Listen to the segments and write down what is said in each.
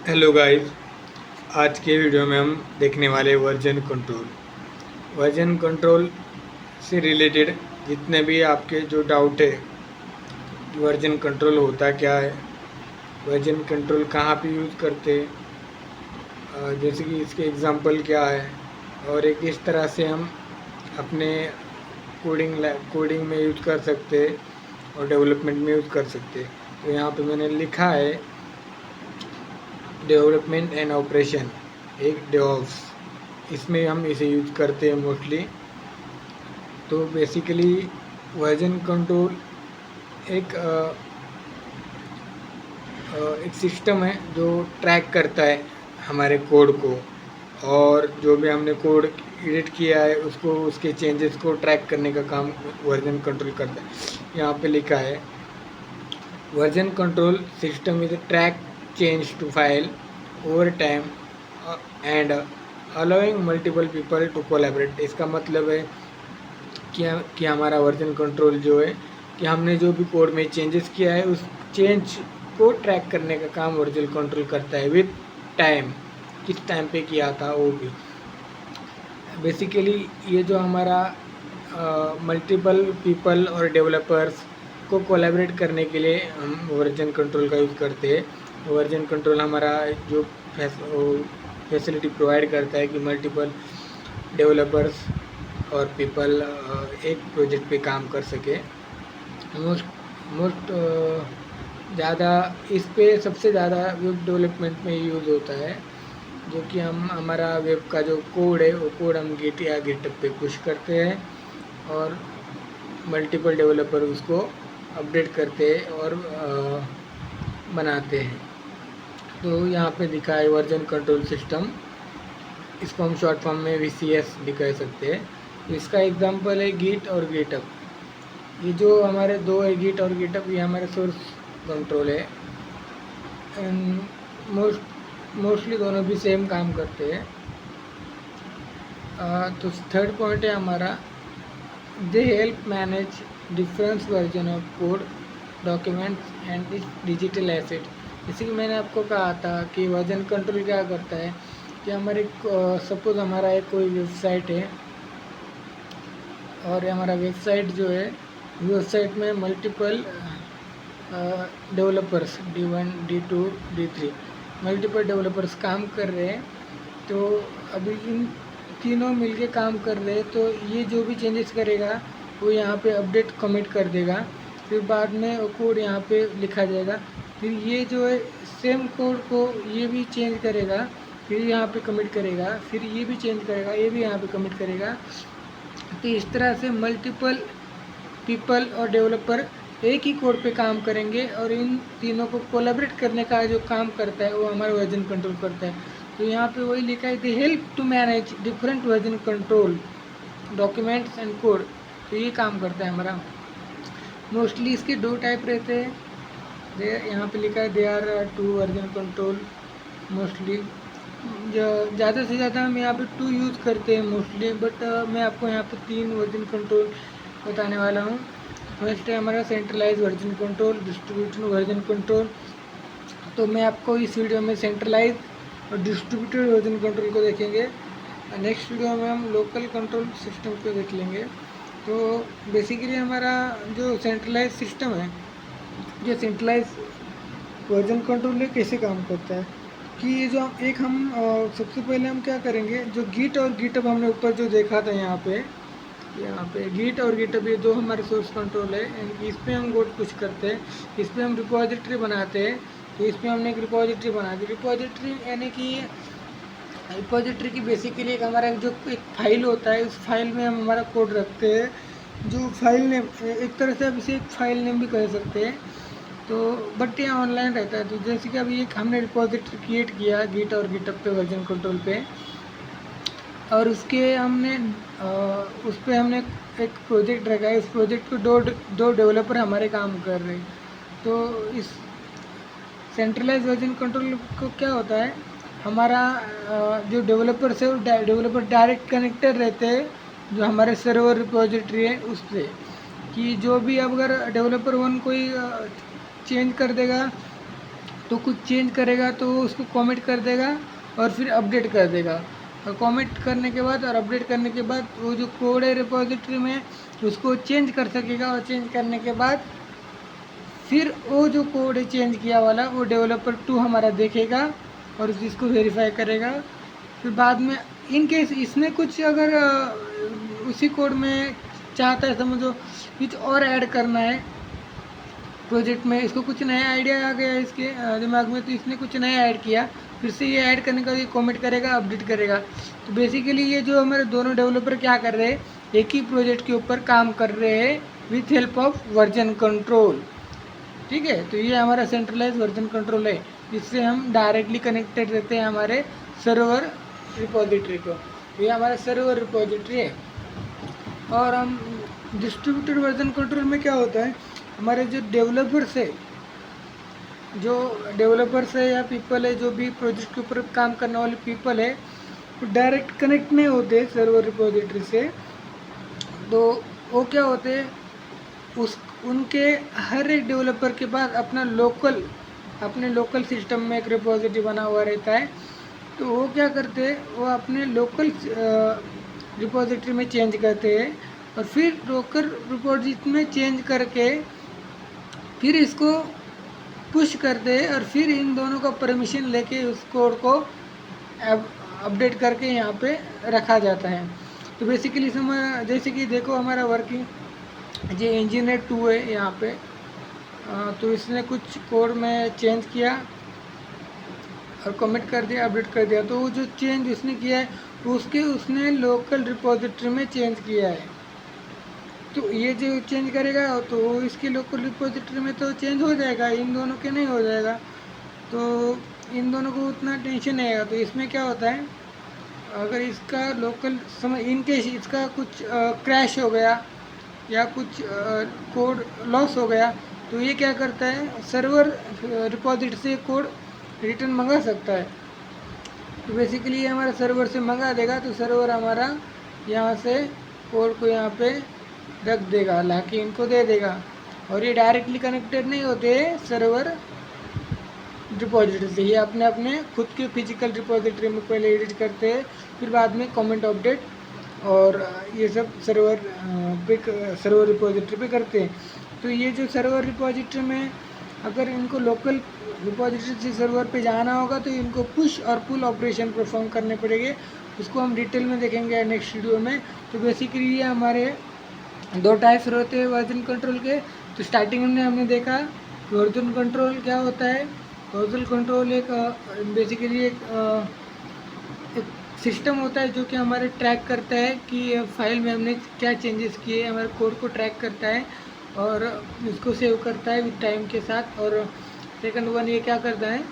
Hello guys. आज के video में हम देखने वाले वर्जन कंट्रोल से रिलेटेड जितने भी आपके जो डाउट है वर्जन कंट्रोल होता क्या है, वर्जन कंट्रोल कहाँ पे यूज़ करते हैं, जैसे कि इसके एग्जांपल क्या है और एक किस तरह से हम अपने कोडिंग में यूज़ कर सकते हैं और डेवलपमेंट में यूज़ कर सकते हैं। तो यहाँ पे मैंने लिखा है डेवलपमेंट एंड ऑपरेशन, एक डेवॉप्स, इसमें हम इसे यूज़ करते हैं मोस्टली। तो बेसिकली वर्जन कंट्रोल एक एक सिस्टम है जो ट्रैक करता है हमारे कोड को, और जो भी हमने कोड एडिट किया है उसको, उसके चेंजेस को ट्रैक करने का काम वर्जन कंट्रोल करता है। यहाँ पे लिखा है version control system is track change to file over time and allowing multiple people to collaborate. इसका मतलब है कि हमारा वर्जन कंट्रोल जो है कि हमने जो भी कोड में चेंजेस किया है उस चेंज को ट्रैक करने का काम वर्जन कंट्रोल करता है विद टाइम, किस टाइम पे किया था वो भी। बेसिकली ये जो हमारा मल्टीपल पीपल और डेवलपर्स को कोलैबोरेट करने के लिए हम वर्जन कंट्रोल का यूज़ करते हैं। वर्जन कंट्रोल हमारा जो फैसिलिटी प्रोवाइड करता है कि मल्टीपल डेवलपर्स और पीपल एक प्रोजेक्ट पे काम कर सके। मोस्ट मोस्ट ज़्यादा इस पे सबसे ज़्यादा वेब डेवलपमेंट में यूज़ होता है, जो कि हम हमारा वेब का जो कोड है वो कोड हम गिट या गिटहब पे पुश करते हैं और मल्टीपल डेवलपर उसको अपडेट करते हैं और बनाते हैं। तो यहाँ पे दिखा है वर्जन कंट्रोल सिस्टम, इसको हम शॉर्ट फॉर्म में VCS भी कह सकते हैं। इसका एग्जांपल है गिट और गिटहब। ये जो हमारे दो है गिट और गिटहब, ये हमारे सोर्स कंट्रोल है एंड मोस्टली दोनों भी सेम काम करते हैं। तो थर्ड पॉइंट है हमारा they help manage difference version of code documents and digital asset. जैसे कि मैंने आपको कहा था कि वर्जन कंट्रोल क्या करता है कि हमारे सपोज हमारा एक कोई वेबसाइट है और हमारा वेबसाइट जो है वेबसाइट में multiple developers D1 D2 D3 multiple developers काम कर रहे हैं। तो अभी इन तीनों मिलके काम कर रहे हैं, तो ये जो भी चेंजेस करेगा वो यहाँ पे अपडेट कमिट कर देगा, फिर बाद में वो कोड यहाँ पे लिखा जाएगा, फिर ये जो है सेम कोड को ये भी चेंज करेगा, फिर यहाँ पे कमिट करेगा, फिर ये भी चेंज करेगा, ये भी यहाँ पे कमिट करेगा। तो इस तरह से मल्टीपल पीपल और डेवलपर एक ही कोड पे काम करेंगे और इन तीनों को कोलैबोरेट करने का जो काम करता है वो हमारा वर्जन कंट्रोल करता है। तो यहाँ पे वही लिखा है they help to manage different version control documents and code. तो ये काम करता है हमारा। मोस्टली इसके दो टाइप रहते हैं, यहाँ पे लिखा है they are two version control mostly. ज़्यादा से ज़्यादा हम यहाँ पे 2 यूज़ करते हैं मोस्टली, बट मैं आपको यहाँ पे 3 वर्जन कंट्रोल बताने वाला हूँ। फर्स्ट है हमारा centralize version control, distributed version control. तो मैं आपको इस वीडियो में सेंट्रलाइज और डिस्ट्रीब्यूटेड वर्जन कंट्रोल को देखेंगे, नेक्स्ट वीडियो में हम लोकल कंट्रोल सिस्टम को देख लेंगे। तो बेसिकली हमारा जो सेंट्रलाइज सिस्टम है, जो सेंट्रलाइज वर्जन कंट्रोल है कैसे काम करता है कि ये जो हम सबसे पहले हम क्या करेंगे, जो गिट और गिटहब हमने ऊपर जो देखा था यहाँ पे गिट और गिटहब ये दो हमारे सोर्स कंट्रोल है, इस पर हम कोड पुश करते हैं, इस पर हम रिपोजिटरी बनाते हैं। तो इस पर हमने एक रिपोजिटरी बना दी। रिपोजिटरी यानी कि रिपोजिटरी की बेसिकली एक हमारा जो एक फाइल होता है, उस फाइल में हम हमारा कोड रखते हैं, जो फाइल नेम एक तरह से आप इसे एक फाइल नेम भी कह सकते हैं। तो बट यहाँ ऑनलाइन रहता है। तो जैसे कि अभी एक हमने रिपोजिटरी क्रिएट किया गिट और गिटहब पे वर्जन कंट्रोल पे, और उसके हमने उस पर हमने एक प्रोजेक्ट रखा है। इस प्रोजेक्ट को दो डेवलपर हमारे काम कर रहे हैं। तो इस सेंट्रलाइज वर्जन कंट्रोल को क्या होता है, हमारा जो डेवलपर्स है वो डेवलपर डायरेक्ट कनेक्टेड रहते हैं जो हमारे सर्वर रिपोजिटरी है उससे, कि जो भी अब अगर डेवलपर 1 कोई चेंज कर देगा तो कुछ चेंज करेगा तो उसको कमेंट कर देगा और फिर अपडेट कर देगा। और कमेंट करने के बाद और अपडेट करने के बाद वो जो कोड है रिपोजिटरी में उसको चेंज कर सकेगा, और चेंज करने के बाद फिर वो जो कोड है चेंज किया वाला वो डेवलपर 2 हमारा देखेगा और इसको वेरीफाई करेगा। फिर बाद में इन केस इसने कुछ अगर उसी कोड में चाहता है, समझो कुछ और ऐड करना है प्रोजेक्ट में, इसको कुछ नया आइडिया आ गया इसके दिमाग में, तो इसने कुछ नया ऐड किया, फिर से ये ऐड करने का ये कमेंट करेगा, अपडेट करेगा। तो बेसिकली ये जो हमारे दोनों डेवलपर क्या कर रहे हैं, एक ही प्रोजेक्ट के ऊपर काम कर रहे हैं with help of version control. ठीक है, तो ये हमारा सेंट्रलाइज वर्जन कंट्रोल है, जिससे हम डायरेक्टली कनेक्टेड रहते हैं हमारे सर्वर रिपोजिटरी को। ये हमारा सर्वर रिपोजिटरी है। और हम डिस्ट्रीब्यूटेड वर्जन कंट्रोल में क्या होता है, हमारे जो डेवलपर्स है या पीपल है, जो भी प्रोजेक्ट के ऊपर काम करने वाले पीपल है, वो डायरेक्ट कनेक्ट नहीं होते सर्वर रिपोजिटरी से। तो वो क्या होते हैं, उनके हर एक डेवलपर के पास अपने लोकल सिस्टम में एक रिपोजिटरी बना हुआ रहता है। तो वो क्या करते हैं, वो अपने लोकल रिपोजिटरी में चेंज करते हैं और फिर लोकल रिपोजिटरी में चेंज करके फिर इसको पुश करते हैं और फिर इन दोनों का परमिशन लेके उस कोड को अपडेट करके यहाँ पे रखा जाता है। तो बेसिकली जैसे कि देखो हमारा वर्किंग जो इंजीनियर 2 है यहाँ पे, तो इसने कुछ कोड में चेंज किया और कमिट कर दिया, अपडेट कर दिया। तो वो जो चेंज उसने किया है उसने लोकल रिपोजिटरी में चेंज किया है। तो ये जो चेंज करेगा तो इसके लोकल रिपोजिटरी में तो चेंज हो जाएगा, इन दोनों के नहीं हो जाएगा। तो इन दोनों को उतना टेंशन नहीं आएगा। तो इसमें क्या होता है, अगर इसका लोकल इन केस इसका कुछ क्रैश हो गया या कुछ कोड लॉस हो गया, तो ये क्या करता है, सर्वर रिपोजिटरी से कोड रिटर्न मंगा सकता है। तो बेसिकली ये हमारा सर्वर से मंगा देगा, तो सर्वर हमारा यहाँ से कोड को यहाँ पे रख देगा, लाके इनको दे देगा। और ये डायरेक्टली कनेक्टेड नहीं होते सर्वर रिपोजिटरी से, ये अपने अपने खुद के फिजिकल रिपोजिटरी में पहले एडिट करते हैं, फिर बाद में कमेंट अपडेट और ये सब सर्वर रिपोजिटरी पे करते हैं। तो ये जो सर्वर रिपोजिटरी में अगर इनको लोकल रिपोजिटरी से सर्वर पे जाना होगा तो इनको पुश और पुल ऑपरेशन परफॉर्म करने पड़ेंगे, उसको हम डिटेल में देखेंगे नेक्स्ट वीडियो में। तो बेसिकली ये हमारे 2 टाइप्स रहते हैं वर्जन कंट्रोल के। तो स्टार्टिंग में हमने देखा वर्जन कंट्रोल क्या होता है। वर्जन कंट्रोल बेसिकली एक सिस्टम होता है जो कि हमारे ट्रैक करता है कि फाइल में हमने क्या चेंजेस किए, हमारे कोड को ट्रैक करता है और उसको सेव करता है विद टाइम के साथ। और सेकंड वन ये क्या करता है,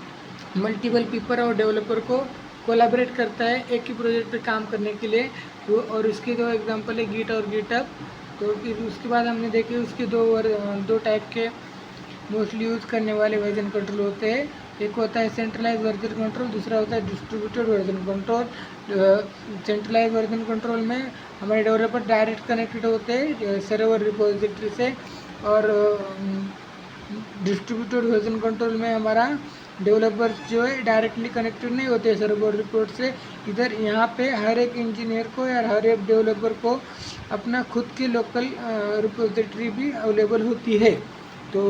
मल्टीपल पीपल और डेवलपर को कोलैबोरेट करता है एक ही प्रोजेक्ट पे काम करने के लिए। तो और उसके 2 एग्जांपल है गिट और गिटहब। तो फिर उसके बाद हमने देखे उसके 2 टाइप के मोस्टली यूज़ करने वाले वर्जन कंट्रोल होते हैं। एक होता है सेंट्रलाइज वर्जन कंट्रोल, दूसरा होता है distributed version control. Centralize version control में हमारे डेवलपर डायरेक्ट कनेक्टेड होते हैं सर्वर रिपोजिटरी से, और डिस्ट्रीब्यूटेड वर्जन कंट्रोल में हमारा डेवलपर्स जो है डायरेक्टली कनेक्टेड नहीं होते सर्वर रिपोर्ट से। इधर यहाँ पे हर एक इंजीनियर को या हर एक डेवलपर को अपना खुद की लोकल रिपोजिटरी भी अवेलेबल होती है। तो